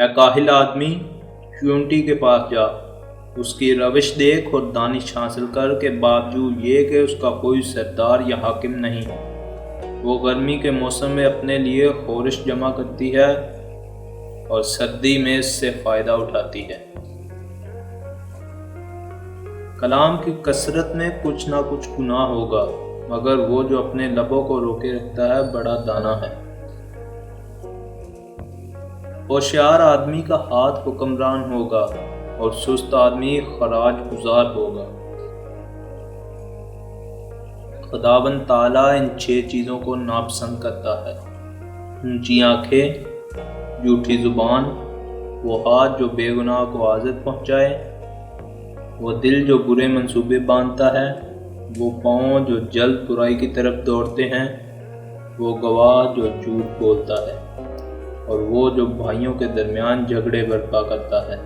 اے کاہل آدمی، چیونٹی کے پاس جا، اس کی روش دیکھ اور دانش حاصل کر کے باوجود یہ کہ اس کا کوئی سردار یا حاکم نہیں، وہ گرمی کے موسم میں اپنے لیے خورش جمع کرتی ہے اور سردی میں اس سے فائدہ اٹھاتی ہے۔ کلام کی کثرت میں کچھ نہ کچھ گناہ ہوگا، مگر وہ جو اپنے لبوں کو روکے رکھتا ہے بڑا دانا ہے۔ ہوشیار آدمی کا ہاتھ حکمران ہوگا اور سست آدمی خراج گزار ہوگا۔ خداوند تعالیٰ ان 6 چیزوں کو ناپسند کرتا ہے: اونچی آنکھیں، جھوٹی زبان، وہ ہاتھ جو بے گناہ کو اذیت پہنچائے، وہ دل جو برے منصوبے باندھتا ہے، وہ پاؤں جو جلد برائی کی طرف دوڑتے ہیں، وہ گواہ جو جھوٹ بولتا ہے، اور وہ جو بھائیوں کے درمیان جھگڑے برپا کرتا ہے۔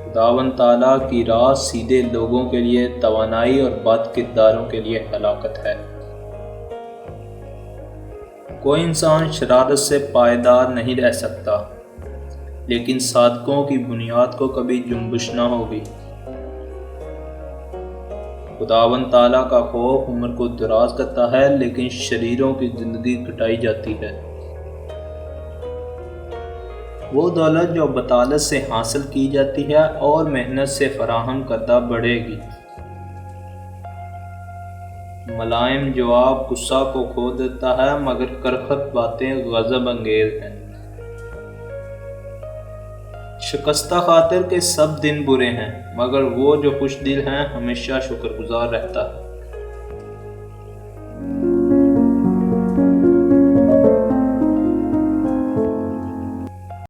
خداوند تعالیٰ کی راہ سیدھے لوگوں کے لیے توانائی اور بد کرداروں کے لیے ہلاکت ہے۔ کوئی انسان شرارت سے پائیدار نہیں رہ سکتا، لیکن صادقوں کی بنیاد کو کبھی جنبش نہ ہوگی۔ خداوند تعالیٰ کا خوف عمر کو دراز کرتا ہے، لیکن شریروں کی زندگی کٹائی جاتی ہے۔ وہ دولت جو بطالت سے حاصل کی جاتی ہے اور محنت سے فراہم کردہ بڑھے گی۔ ملائم جواب غصہ کو کھو دیتا ہے، مگر کرخت باتیں غضب انگیز ہیں۔ شکستہ خاطر کے سب دن برے ہیں، مگر وہ جو خوش دل ہیں ہمیشہ شکر گزار رہتا ہے۔